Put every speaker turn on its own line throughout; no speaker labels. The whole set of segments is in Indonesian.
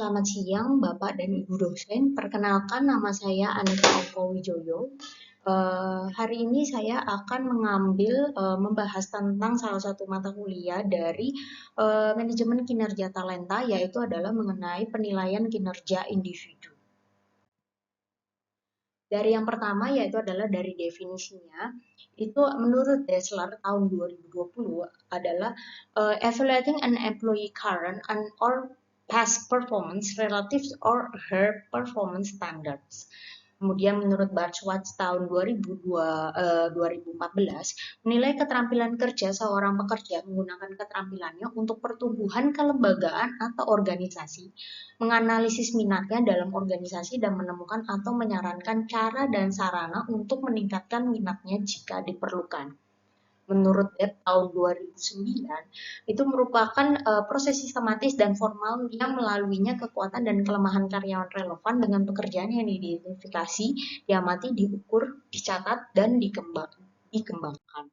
Selamat siang, Bapak dan Ibu dosen. Perkenalkan, nama saya Anita Opo Wijoyo. Hari ini saya akan membahas tentang salah satu mata kuliah dari manajemen kinerja talenta, yaitu adalah mengenai penilaian kinerja individu. Dari yang pertama yaitu adalah dari definisinya, itu menurut Dassler tahun 2020 adalah evaluating an employee current and or past performance relative or her performance standards. Kemudian menurut Bartschwatz tahun 2014 menilai keterampilan kerja seorang pekerja menggunakan keterampilannya untuk pertumbuhan kelembagaan atau organisasi, menganalisis minatnya dalam organisasi dan menemukan atau menyarankan cara dan sarana untuk meningkatkan minatnya jika diperlukan. Menurut Deb tahun 2009, itu merupakan proses sistematis dan formal yang melaluinya kekuatan dan kelemahan karyawan relevan dengan pekerjaan yang diidentifikasi, diamati, diukur, dicatat, dan dikembangkan.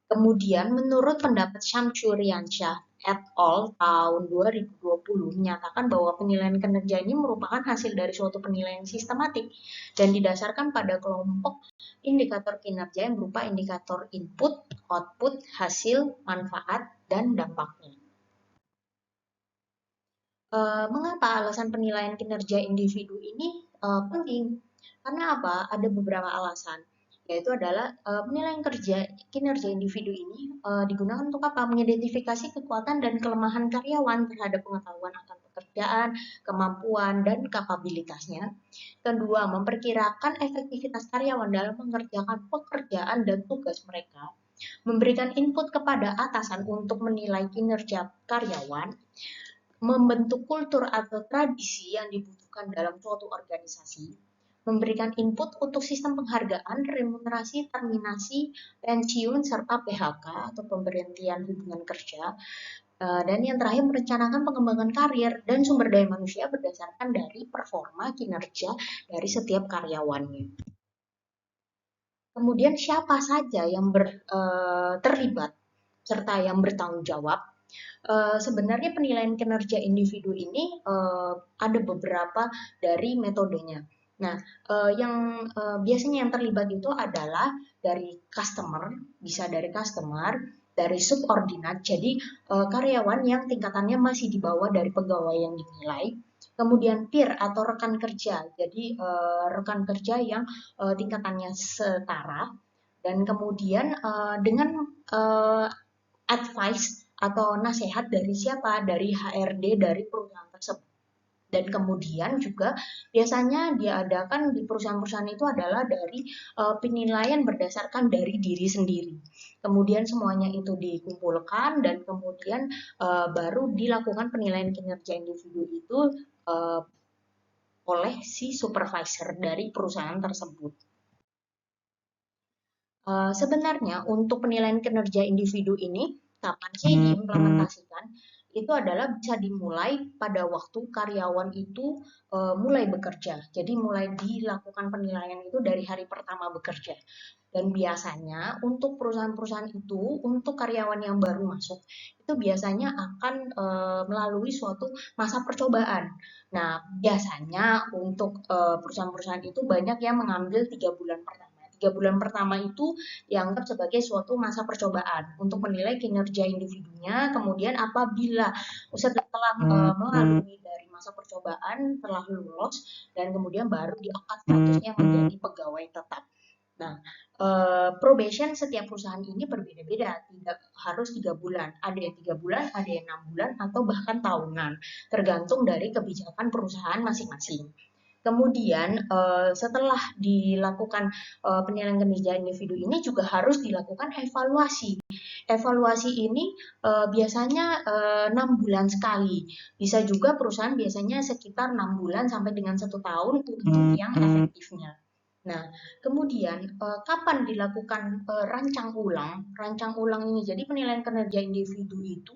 Kemudian, menurut pendapat Syamsuriansyah et al. Tahun 2020 menyatakan bahwa penilaian kinerja ini merupakan hasil dari suatu penilaian sistematik dan didasarkan pada kelompok indikator kinerja yang berupa indikator input, output, hasil, manfaat, dan dampaknya. Mengapa alasan penilaian kinerja individu ini penting? Karena apa? Ada beberapa alasan, yaitu adalah penilaian kinerja individu ini digunakan untuk apa? Mengidentifikasi kekuatan dan kelemahan karyawan terhadap pengetahuan akan pekerjaan, kemampuan, dan kapabilitasnya. Kedua, memperkirakan efektivitas karyawan dalam mengerjakan pekerjaan dan tugas mereka. Memberikan input kepada atasan untuk menilai kinerja karyawan, membentuk kultur atau tradisi yang dibutuhkan dalam suatu organisasi, memberikan input untuk sistem penghargaan, remunerasi, terminasi, pensiun, serta PHK atau pemberhentian hubungan kerja, dan yang terakhir merencanakan pengembangan karir dan sumber daya manusia berdasarkan dari performa kinerja dari setiap karyawannya. Kemudian siapa saja yang terlibat serta yang bertanggung jawab? Sebenarnya penilaian kinerja individu ini ada beberapa dari metodenya. Nah, biasanya yang terlibat itu adalah dari customer, bisa dari customer, dari subordinat, jadi karyawan yang tingkatannya masih di bawah dari pegawai yang dinilai. Kemudian peer atau rekan kerja, jadi rekan kerja yang tingkatannya setara. Dan kemudian dengan advice atau nasihat dari siapa? Dari HRD dari perusahaan tersebut. Dan kemudian juga biasanya diadakan di perusahaan-perusahaan itu adalah dari penilaian berdasarkan dari diri sendiri. Kemudian semuanya itu dikumpulkan dan kemudian baru dilakukan penilaian kinerja individu itu oleh si supervisor dari perusahaan tersebut. Sebenarnya untuk penilaian kinerja individu ini kapan sih diimplementasikan? Itu adalah bisa dimulai pada waktu karyawan itu mulai bekerja. Jadi mulai dilakukan penilaian itu dari hari pertama bekerja. Dan biasanya untuk perusahaan-perusahaan itu, untuk karyawan yang baru masuk, itu biasanya akan melalui suatu masa percobaan. Nah, biasanya untuk perusahaan-perusahaan itu banyak yang mengambil 3 bulan pertama. 3 bulan pertama itu dianggap sebagai suatu masa percobaan untuk menilai kinerja individunya. Kemudian apabila setelah melalui dari masa percobaan telah lulus dan kemudian baru diangkat statusnya menjadi pegawai tetap. Nah, probation setiap perusahaan ini berbeda-beda, tidak harus 3 bulan. Ada yang 3 bulan, ada yang 6 bulan, atau bahkan tahunan, tergantung dari kebijakan perusahaan masing-masing. Kemudian setelah dilakukan penilaian kinerja individu ini juga harus dilakukan evaluasi. Evaluasi ini biasanya 6 bulan sekali. Bisa juga perusahaan biasanya sekitar 6 bulan sampai dengan 1 tahun untuk yang efektifnya. Nah, kemudian kapan dilakukan rancang ulang? Rancang ulang ini jadi penilaian kinerja individu itu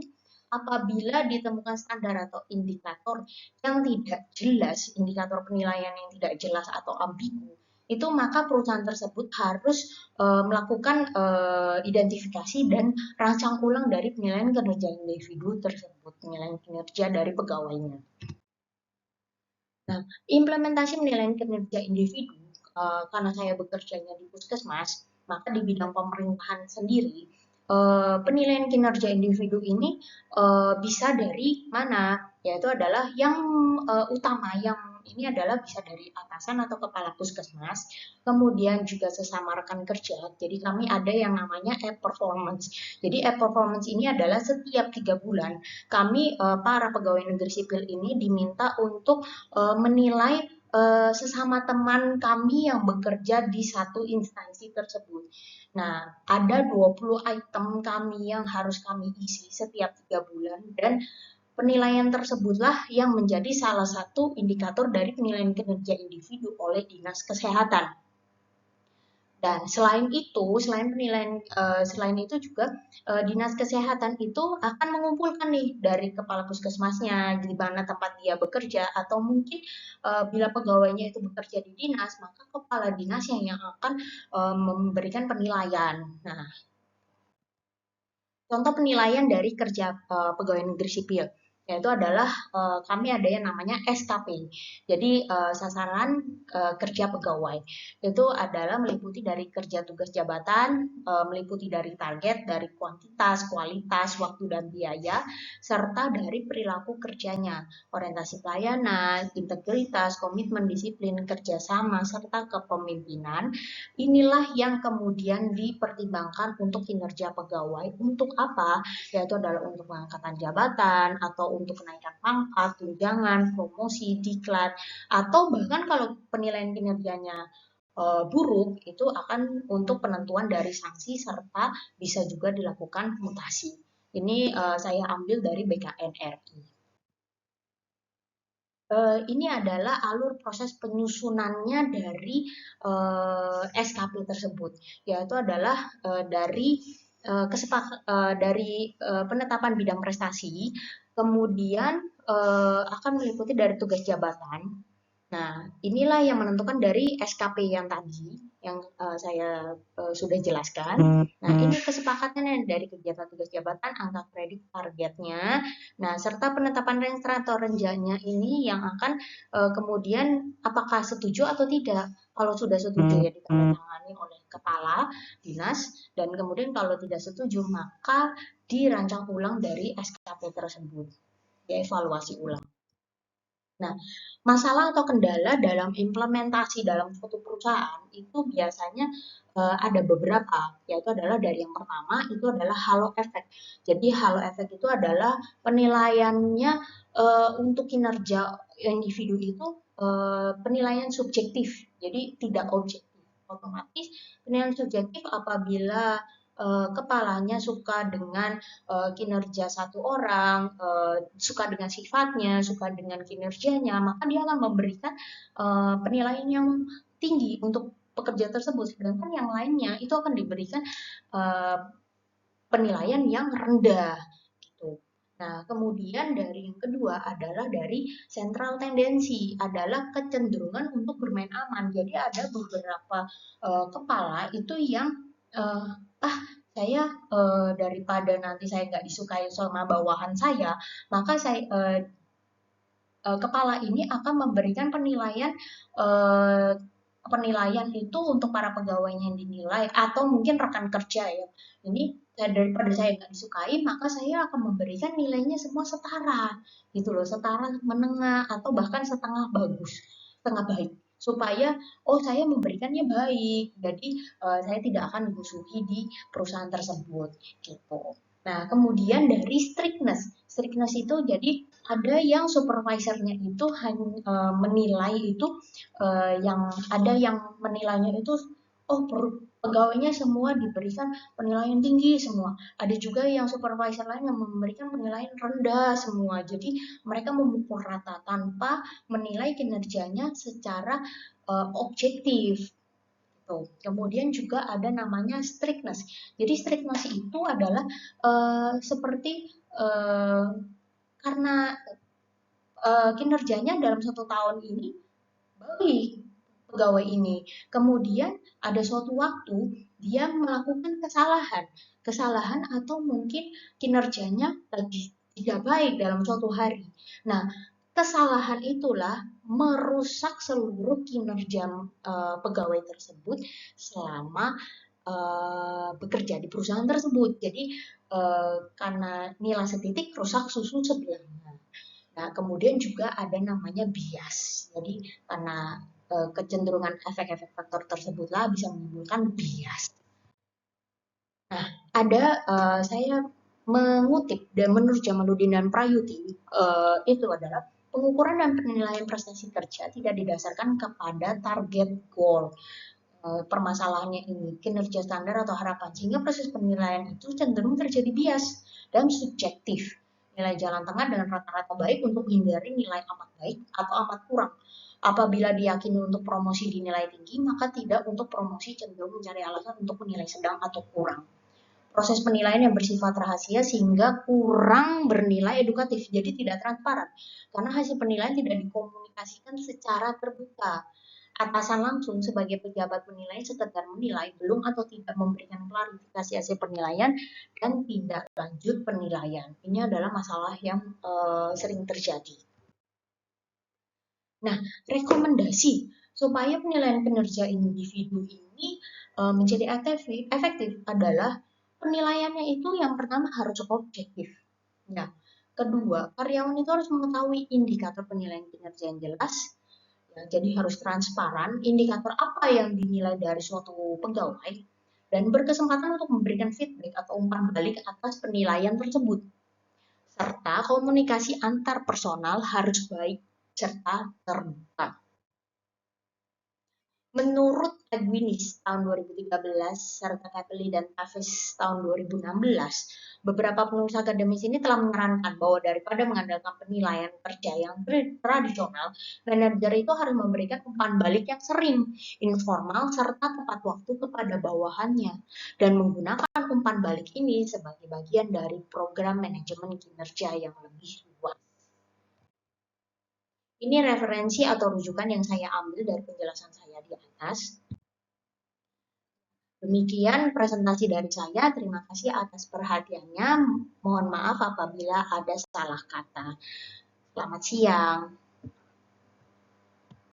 apabila ditemukan standar atau indikator yang tidak jelas, indikator penilaian yang tidak jelas atau ambigu, itu maka perusahaan tersebut harus melakukan identifikasi dan rancang ulang dari penilaian kinerja individu tersebut, penilaian kinerja dari pegawainya. Nah, implementasi penilaian kinerja individu, karena saya bekerjanya di puskesmas, maka di bidang pemerintahan sendiri, penilaian kinerja individu ini bisa dari mana? Yaitu adalah yang utama, yang ini adalah bisa dari atasan atau kepala puskesmas, kemudian juga sesama rekan kerja. Jadi kami ada yang namanya app performance. Jadi app performance ini adalah setiap 3 bulan kami para pegawai negeri sipil ini diminta untuk menilai sesama teman kami yang bekerja di satu instansi tersebut. Nah, ada 20 item kami yang harus kami isi setiap 3 bulan, dan penilaian tersebutlah yang menjadi salah satu indikator dari penilaian kinerja individu oleh Dinas Kesehatan. Dan selain itu, selain itu juga Dinas Kesehatan itu akan mengumpulkan nih dari kepala puskesmasnya di mana tempat dia bekerja, atau mungkin bila pegawainya itu bekerja di dinas, maka kepala dinasnya yang akan memberikan penilaian. Nah, contoh penilaian dari kerja pegawai negeri sipil yaitu adalah kami ada yang namanya SKP. Jadi sasaran kerja pegawai itu adalah meliputi dari kerja tugas jabatan, meliputi dari target, dari kuantitas, kualitas, waktu dan biaya, serta dari perilaku kerjanya, orientasi pelayanan, integritas, komitmen, disiplin, kerjasama, serta kepemimpinan. Inilah yang kemudian dipertimbangkan untuk kinerja pegawai. Untuk apa? Yaitu adalah untuk pengangkatan jabatan, atau untuk kenaikan pangkat, tunjangan, promosi, diklat, atau bahkan kalau penilaian kinerjanya buruk, itu akan untuk penentuan dari sanksi serta bisa juga dilakukan mutasi. Ini saya ambil dari BKN RI. Ini adalah alur proses penyusunannya dari SKP tersebut, yaitu adalah dari penetapan bidang prestasi, kemudian akan meliputi dari tugas jabatan. Nah, inilah yang menentukan dari SKP yang tadi, yang saya sudah jelaskan. Nah, ini kesepakatannya dari kegiatan tugas jabatan, angka kredit targetnya, nah, serta penetapan rank atau renjanya ini yang akan kemudian apakah setuju atau tidak. Kalau sudah setuju ya ditandatangani oleh kepala dinas, dan kemudian kalau tidak setuju maka dirancang ulang dari SKP tersebut, dievaluasi ulang. Nah, masalah atau kendala dalam implementasi dalam suatu perusahaan itu biasanya ada beberapa, yaitu adalah dari yang pertama itu adalah halo effect. Jadi halo effect itu adalah penilaiannya untuk kinerja individu itu penilaian subjektif, jadi tidak objektif. Otomatis penilaian subjektif apabila kepalanya suka dengan kinerja satu orang, suka dengan sifatnya, suka dengan kinerjanya, maka dia akan memberikan penilaian yang tinggi untuk pekerja tersebut, sedangkan yang lainnya itu akan diberikan uh, penilaian yang rendah gitu. Nah, kemudian dari yang kedua adalah dari central tendency, adalah kecenderungan untuk bermain aman. Jadi ada beberapa kepala itu yang uh, saya daripada nanti saya nggak disukai sama bawahan saya, maka kepala ini akan memberikan penilaian eh, penilaian itu untuk para pegawainya yang dinilai, atau mungkin rekan kerja ya. Ini daripada saya nggak disukai, maka saya akan memberikan nilainya semua setara, gitu loh, setara, menengah, atau bahkan setengah bagus, setengah baik, supaya saya memberikannya baik, jadi saya tidak akan digusuhi di perusahaan tersebut, gitu. Nah, kemudian dari strictness itu jadi ada yang supervisornya itu hanya menilai itu yang ada yang menilainya itu pegawainya semua diberikan penilaian tinggi semua. Ada juga yang supervisor lain yang memberikan penilaian rendah semua. Jadi mereka memukul rata tanpa menilai kinerjanya secara objektif. Tuh. Kemudian juga ada namanya strictness. Jadi strictness itu adalah seperti karena kinerjanya dalam 1 tahun ini baik pegawai ini. Kemudian ada suatu waktu dia melakukan kesalahan atau mungkin kinerjanya lagi tidak baik dalam suatu hari. Nah, kesalahan itulah merusak seluruh kinerja pegawai tersebut selama bekerja di perusahaan tersebut. Jadi karena nilai setitik rusak susu sebelahnya. Nah, kemudian juga ada namanya bias. Jadi karena kecenderungan efek-efek faktor tersebutlah bisa menimbulkan bias. Nah, ada saya mengutip dan menurut Jamaluddin dan Prayuti itu adalah pengukuran dan penilaian prestasi kerja tidak didasarkan kepada target goal. Permasalahannya ini kinerja standar atau harapan sehingga proses penilaian itu cenderung terjadi bias dan subjektif. Nilai jalan tengah dengan rata-rata baik untuk menghindari nilai amat baik atau amat kurang. Apabila diyakini untuk promosi dinilai tinggi, maka tidak untuk promosi cenderung mencari alasan untuk menilai sedang atau kurang. Proses penilaian yang bersifat rahasia sehingga kurang bernilai edukatif, jadi tidak transparan. Karena hasil penilaian tidak dikomunikasikan secara terbuka. Atasan langsung sebagai pejabat penilai sekedar menilai belum atau tidak memberikan klarifikasi hasil penilaian dan tidak lanjut penilaian. Ini adalah masalah yang sering terjadi. Nah, rekomendasi supaya penilaian kinerja individu ini menjadi efektif adalah penilaiannya itu yang pertama harus objektif. Nah, kedua, karyawan itu harus mengetahui indikator penilaian kinerja yang jelas. Ya, jadi harus transparan indikator apa yang dinilai dari suatu pegawai dan berkesempatan untuk memberikan feedback atau umpan balik atas penilaian tersebut. Serta komunikasi antar personal harus baik serta terbuka. Menurut Edwinis tahun 2013 serta Capelli dan Tavis tahun 2016, beberapa penulis akademis ini telah menyarankan bahwa daripada mengandalkan penilaian kerja yang tradisional, manajer itu harus memberikan umpan balik yang sering, informal, serta tepat waktu kepada bawahannya, dan menggunakan umpan balik ini sebagai bagian dari program manajemen kinerja yang lebih luas. Ini referensi atau rujukan yang saya ambil dari penjelasan saya di atas. Demikian presentasi dari saya. Terima kasih atas perhatiannya. Mohon maaf apabila ada salah kata. Selamat siang.